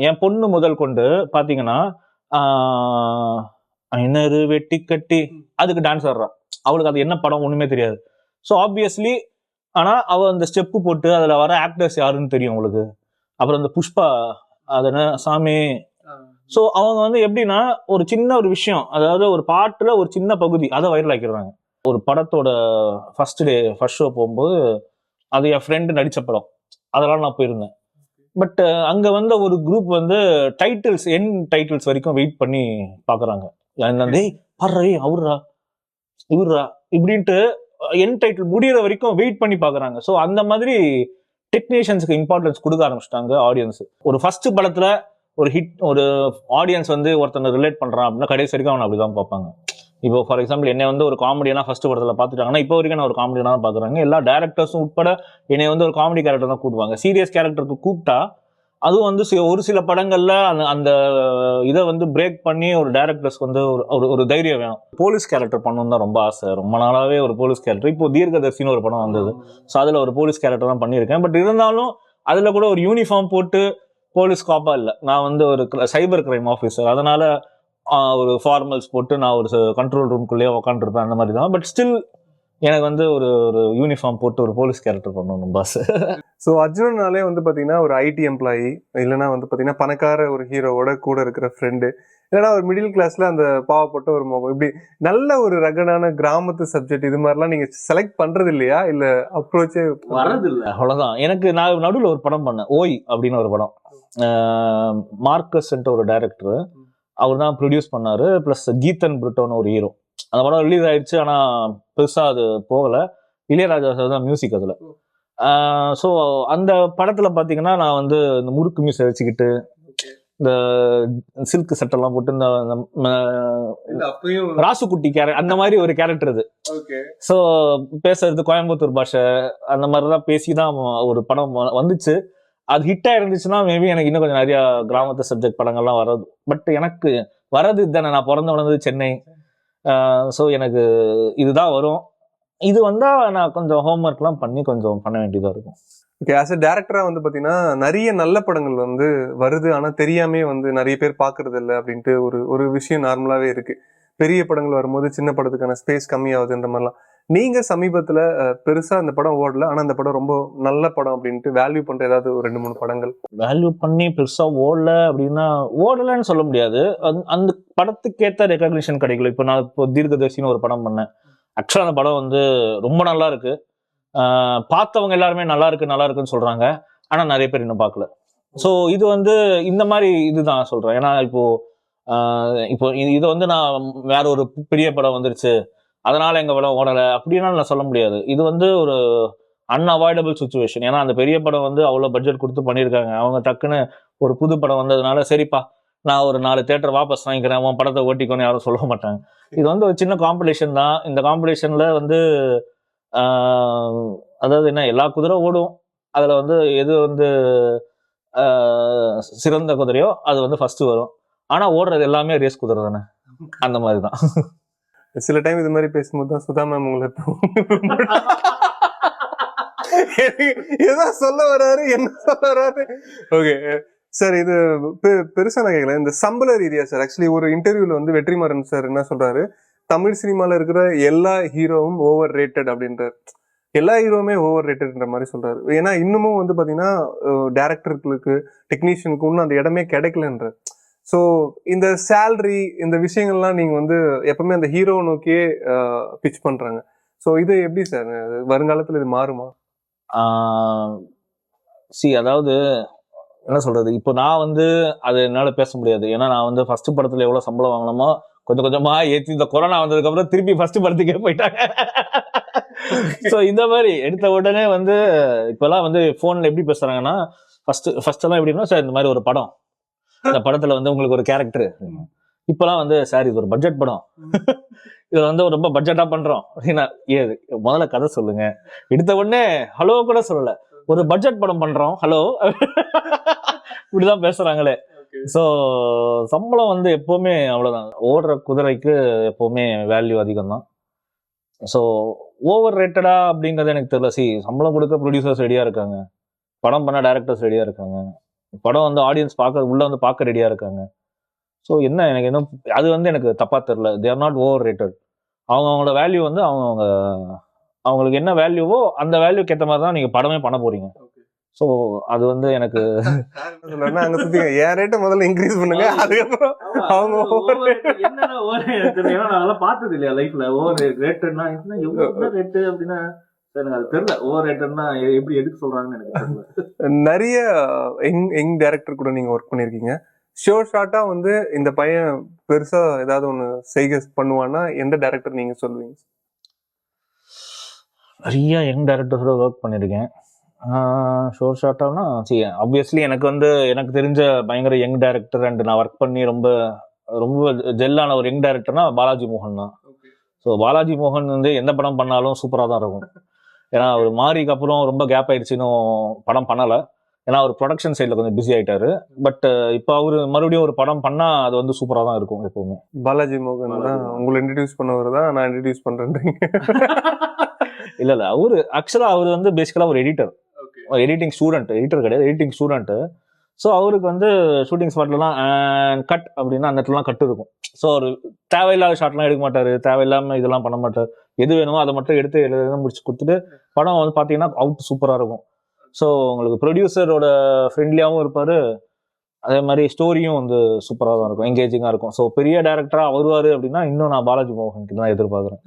என் பொண்ணு முதல் கொண்டு பாத்தீங்கன்னா ஐநறு வெட்டி கட்டி அதுக்கு டான்ஸ் ஆடுறா. அவளுக்கு அது என்ன படம் ஒண்ணுமே தெரியாது. ஸோ ஆப்வியஸ்லி ஆனா அவ அந்த ஸ்டெப்பு போட்டு அதுல வர ஆக்டர்ஸ் யாருன்னு தெரியும் அவளுக்கு. அப்புறம் அந்த புஷ்பா அது என்ன சாமி. ஸோ அவங்க வந்து எப்படின்னா ஒரு சின்ன ஒரு விஷயம், அதாவது ஒரு பாட்டுல ஒரு சின்ன பகுதி அதை வைரல் ஆக்கிடுறாங்க. ஒரு படத்தோட ஃபர்ஸ்ட் ஷோ போகும்போது அது என் ஃப்ரெண்டு நடிச்ச படம், அதெல்லாம் நான் போயிருந்தேன். பட் அங்க வந்து ஒரு குரூப் வந்து டைட்டில்ஸ் என் டைட்டில்ஸ் வரைக்கும் வெயிட் பண்ணி பாக்குறாங்க. பாரு அவர்ரா இவர்ரா இப்படின்ட்டு என் டைட்டில் முடிகிற வரைக்கும் வெயிட் பண்ணி பாக்குறாங்க. ஸோ அந்த மாதிரி டெக்னீஷியன்ஸ்க்கு இம்பார்ட்டன்ஸ் கொடுக்க ஆரம்பிச்சிட்டாங்க ஆடியன்ஸ். ஒரு ஃபர்ஸ்ட் படத்துல ஒரு ஹிட், ஒரு ஆடியன்ஸ் வந்து ஒருத்தனை ரிலேட் பண்றான் அப்படின்னா கடைசி வரைக்கும் அவனை அப்படிதான் பார்ப்பாங்க. இப்போ ஃபார் எக்ஸாம்பிள் என்னை வந்து ஒரு காமெடியான ஃபர்ஸ்ட் படத்துல பாத்துட்டாங்கன்னா இப்போ வரைக்கும் நான் ஒரு காமெடியான தான் பாக்குறாங்க. எல்லா டேரக்டர்ஸும் உட்பட என்னை வந்து ஒரு காமெடி கேரக்டர் தான் கூப்பிடுவாங்க. சீரியஸ் கேரக்டருக்கு கூப்பிட்டா அதுவும் வந்து ஒரு சில படங்கள்ல அந்த இதை வந்து பிரேக் பண்ணி ஒரு டேரக்டர்ஸ்க்கு வந்து ஒரு தைரியம் வேணும். போலீஸ் கேரக்டர் பண்ணணும் தான் ரொம்ப ஆசை, ரொம்ப நாளாவே ஒரு போலீஸ் கேரக்டர். இப்போ தீர்க்கதர்சின்னு ஒரு படம் வந்தது, ஸோ அதுல ஒரு போலீஸ் கேரக்டர் தான் பண்ணியிருக்கேன். பட் இருந்தாலும் அதுல கூட ஒரு யூனிஃபார்ம் போட்டு போலீஸ் காப்பா இல்லை, நான் வந்து ஒரு சைபர் கிரைம் ஆஃபீஸர். அதனால ஒரு ஃபார்மல்ஸ் போட்டு நான் ஒரு கண்ட்ரோல் ரூம்குள்ளேயே உட்காந்துருப்பேன், அந்த மாதிரி தான். பட் ஸ்டில் எனக்கு வந்து ஒரு யூனிஃபார்ம் போட்டு ஒரு போலீஸ் கேரக்டர் பண்ணணும் பாஸ். ஸோ அர்ஜுனனாலே வந்து பார்த்தீங்கன்னா ஒரு ஐடி எம்ப்ளாயி, இல்லைனா வந்து பார்த்தீங்கன்னா பணக்கார ஒரு ஹீரோவோட கூட இருக்கிற ஃப்ரெண்டு, இல்லைனா ஒரு மிடில் கிளாஸ்ல அந்த பாவப்பட்ட ஒரு முகம், இப்படி நல்ல ஒரு ரகடான கிராமத்து சப்ஜெக்ட் இது மாதிரிலாம் நீங்க செலக்ட் பண்றது இல்லையா? இல்ல அப்ரோச்சே வரது இல்லை, அவ்வளவுதான். எனக்கு நான் நடுவில் ஒரு படம் பண்ணேன், ஓய் அப்படின்னு ஒரு படம். மார்க்கஸ் ஒரு டைரக்டர், அவர் தான் ப்ரொடியூஸ் பண்ணாரு. பிளஸ் கீதன் பிரிட்டோன்னு ஒரு ஹீரோ. அந்த படம் ரிலீஸ் ஆயிடுச்சு, ஆனா பெருசா அது போகல. இளையராஜா சார் தான் மியூசிக் அதுல. ஸோ அந்த படத்துல பாத்தீங்கன்னா நான் வந்து இந்த முறுக்கு மியூசிக் வச்சுக்கிட்டு இந்த சில்க் சட்டெல்லாம் போட்டு இந்த ராசுக்குட்டி கேரக்டர், அந்த மாதிரி ஒரு கேரக்டர் அது. ஸோ பேசுறது கோயம்புத்தூர் பாஷை, அந்த மாதிரிதான் பேசிதான் ஒரு படம் வந்துச்சு. அது ஹிட்டா இருந்துச்சுன்னா மேபி எனக்கு இன்னும் கொஞ்சம் நிறைய கிராமத்து சப்ஜெக்ட் படங்கள்லாம் வராது. பட் எனக்கு வர்றது இதுதானே, நான் பிறந்து வளர்ந்தது சென்னை. ஸோ எனக்கு இதுதான் வரும். இது வந்தா நான் கொஞ்சம் ஹோம்ஒர்க்லாம் பண்ணி கொஞ்சம் பண்ண வேண்டியதா இருக்கும். ஓகே, ஆஸ் அ டேரக்டரா வந்து பாத்தீங்கன்னா நிறைய நல்ல படங்கள் வந்து வருது, ஆனா தெரியாமே வந்து நிறைய பேர் பாக்குறது இல்லை அப்படின்ட்டு ஒரு விஷயம் நார்மலாவே இருக்கு. பெரிய படங்கள் வரும்போது சின்ன படத்துக்கான ஸ்பேஸ் கம்மியாகுதுன்ற மாதிரிலாம். நீங்க சமீபத்துல பெருசா அந்த படம் ஓடல, ஆனா அந்த படம் ரொம்ப நல்ல படம் அப்படின்ட்டு வேல்யூ பண்ற ஏதாவது ஒரு 2-3 படங்கள் வேல்யூ பண்ணி பெருசா ஓடல அப்படின்னா ஓடலன்னு சொல்ல முடியாது. அந்த படத்துக்கு ஏற்ற ரெகக்னிஷன் கிடைக்கல. இப்போ நான் தீர்க்கதர்சின்னு ஒரு படம் பண்ணேன். ஆக்சுவலா அந்த படம் வந்து ரொம்ப நல்லா இருக்கு, பார்த்தவங்க எல்லாருமே நல்லா இருக்குன்னு சொல்றாங்க, ஆனா நிறைய பேர் இன்னும் பார்க்கல. ஸோ இது வந்து இந்த மாதிரி இதுதான் சொல்றேன். ஏன்னா இப்போ இது வந்து நான் வேற ஒரு பெரிய படம் வந்துருச்சு அதனால எங்க படம் ஓடலை அப்படின்னா நான் சொல்ல முடியாது. இது வந்து ஒரு அன்அவாய்டபிள் சுச்சுவேஷன். ஏன்னா அந்த பெரிய படம் வந்து அவ்வளவு பட்ஜெட் கொடுத்து பண்ணியிருக்காங்க. அவங்க டக்குன்னு ஒரு புது படம் வந்ததுனால சரிப்பா நான் ஒரு 4 தியேட்டர் வாபஸ் வாங்கிக்கிறேன், உன் படத்தை ஓட்டிக்கோன்னு யாரும் சொல்ல மாட்டாங்க. இது வந்து ஒரு சின்ன காம்படிஷன் தான். இந்த காம்படிஷன்ல வந்து அதாவது என்ன, எல்லா குதிரை ஓடும், அதுல வந்து எது வந்து சிறந்த குதிரையோ அது வந்து ஃபர்ஸ்ட் வரும். ஆனா ஓடுறது எல்லாமே ரேஸ் குதிரை தானே, அந்த மாதிரிதான். சில டைம் இது மாதிரி பேசும்போது தான் சுதா மேம் உங்களை ஏதோ சொல்ல வராரு, என்ன சொல்ல வராரு. ஓகே சார், இது பெருசா நான் கேட்கல, இந்த சம்பள ரீதியா சார். ஆக்சுவலி ஒரு இன்டர்வியூல வந்து வெற்றிமாறன் சார் என்ன சொல்றாரு, தமிழ் சினிமால இருக்கிற எல்லா ஹீரோவும் ஓவர் ரேட்டட் அப்படின்றாரு. எல்லா ஹீரோவுமே ஓவர் ரேட்டட்ன்ற மாதிரி சொல்றாரு. ஏன்னா இன்னமும் வந்து பாத்தீங்கன்னா டேரக்டர்களுக்கு டெக்னீஷியனுக்கு ஒன்றும் அந்த இடமே கிடைக்கலன்ற. ஸோ இந்த சேலரி இந்த விஷயங்கள்லாம் நீங்க வந்து எப்பவுமே அந்த ஹீரோ நோக்கியே பிச் பண்றாங்க. ஸோ இது எப்படி சார் வருங்காலத்துல இது மாறுமா? அதாவது என்ன சொல்றது, இப்போ நான் வந்து அது என்னால பேச முடியாது. ஏன்னா நான் வந்து ஃபர்ஸ்ட் படத்துல எவ்வளவு சம்பளம் வாங்கணுமோ கொஞ்சம் கொஞ்சமா ஏற்றி இந்த கொரோனா வந்ததுக்கு அப்புறம் திருப்பி ஃபர்ஸ்ட் படத்துக்கே போயிட்டாங்க. ஸோ இந்த மாதிரி எடுத்த உடனே வந்து இப்பெல்லாம் வந்து போன்ல எப்படி பேசுறாங்கன்னா, ஃபர்ஸ்ட் எல்லாம் எப்படின்னா சார் இந்த மாதிரி ஒரு படம், இந்த படத்துல வந்து உங்களுக்கு ஒரு கேரக்டர். இப்பெல்லாம் வந்து சார் இது ஒரு பட்ஜெட் படம், இது வந்து ரொம்ப பட்ஜெட்டா பண்றோம் அப்படின்னா, ஏது முதல்ல கதை சொல்லுங்க. எடுத்த உடனே ஹலோ கூட சொல்லல, ஒரு பட்ஜெட் படம் பண்றோம் ஹலோ இப்படிதான் பேசுறாங்களே. ஸோ சம்பளம் வந்து எப்பவுமே அவ்வளவுதான், ஓடுற குதிரைக்கு எப்பவுமே வேல்யூ அதிகம் தான். ஸோ ஓவர் ரேட்டடா அப்படிங்கிறது எனக்கு தெரியல. சம்பளம் கொடுக்க ப்ரொடியூசர்ஸ் ரெடியா இருக்காங்க, படம் பண்ண டைரக்டர்ஸ் ரெடியா இருக்காங்க. படம் வந்து ஆடியன்ஸ் பார்க்க உள்ள வந்து பார்க்க ரெடியா இருக்காங்க. ஸோ என்ன எனக்கு என்ன அது வந்து எனக்கு தப்பா தெரியல. They are not over rated. அவங்களோட வேல்யூ வந்து அவங்களுக்கு என்ன வேல்யூவோ அந்த வேல்யூக்கு ஏற்ற மாதிரி தான் நீங்க படமே பண்ண போறீங்க. ஸோ அது வந்து எனக்கு அங்க சுத்தி என் ரேட்டை முதல்ல இன்க்ரீஸ் பண்ணுங்க, அதுக்கப்புறம் அவங்க என்னன்னா நான் பார்த்தது இல்லையா லைஃப்ல ஓவர் ரேட்டட்னா எவ்வளவு ரேட்டு அப்படின்னா எனக்கு அது தெரியல. ஓவர் ரேட்டட்னா எப்படி எதுக்கு சொல்றாங்கன்னு எனக்கு தெரியல. நிறைய யங் டைரக்டர் கூட நீங்க ஒர்க் பண்ணிருக்கீங்க. ஷார்ட்டா வந்து இந்த பையன் பெருசா ஏதாவது ஒண்ணு செய்க பண்ணுவான்னா எந்த டைரக்டர் நீங்க சொல்லுவீங்க? நிறைய யங் டைரக்டர்ஸோட ஒர்க் பண்ணியிருக்கேன். ஷார்ட்டானா ஆப்வியஸ்லி எனக்கு தெரிஞ்ச பயங்கர யங் டைரக்டர் அண்ட் நான் ஒர்க் பண்ணி ரொம்ப ரொம்ப ஜெல்லான ஒரு யங் டைரக்டர்னா பாலாஜி மோகன் தான். ஸோ பாலாஜி மோகன் வந்து எந்த படம் பண்ணாலும் சூப்பராக தான் இருக்கும். ஏன்னா அவர் மாரிக்கு அப்புறம் ரொம்ப கேப் ஆயிடுச்சுன்னு படம் பண்ணலை. ஏன்னா அவர் ப்ரொடக்ஷன் சைடில் கொஞ்சம் பிஸி ஆயிட்டாரு. பட் இப்போ அவரு மறுபடியும் ஒரு படம் பண்ணா அது வந்து சூப்பராக தான் இருக்கும் எப்பவுமே. பாலாஜி மோகன் தான் உங்களை இன்ட்ரடியூஸ் பண்ணவர் தான் நான் இன்ட்ரடியூஸ் பண்றேன்றீங்க? இல்ல அவரு ஆக்சுவலா அவர் வந்து பேசிக்கலா ஒரு எடிட்டர், எடிட்டிங் ஸ்டூடெண்ட். எடிட்டர் கிடையாது, எடிட்டிங் ஸ்டூடெண்ட். ஸோ அவருக்கு வந்து ஷூட்டிங் ஸ்பாட்லாம் கட் அப்படின்னா அந்த இடத்துலாம் கட் இருக்கும். ஸோ அவர் தேவையில்லாத ஷாட்லாம் எடுக்க மாட்டாரு, தேவையில்லாம இதெல்லாம் பண்ண மாட்டார். எது வேணுமோ அதை மட்டும் எடுத்து முடிச்சு கொடுத்துட்டு படம் வந்து பார்த்தீங்கன்னா அவுட் சூப்பராக இருக்கும். ஸோ உங்களுக்கு ப்ரொடியூசரோட ஃப்ரெண்ட்லியாகவும் இருப்பார், அதே மாதிரி ஸ்டோரியும் வந்து சூப்பராக தான் இருக்கும், என்கேஜிங்காக இருக்கும். ஸோ பெரிய டேரக்டராக வருவார் அப்படின்னா இன்னும் நான் பாலாஜி மோகனுக்கு தான் எதிர்பார்க்குறேன்.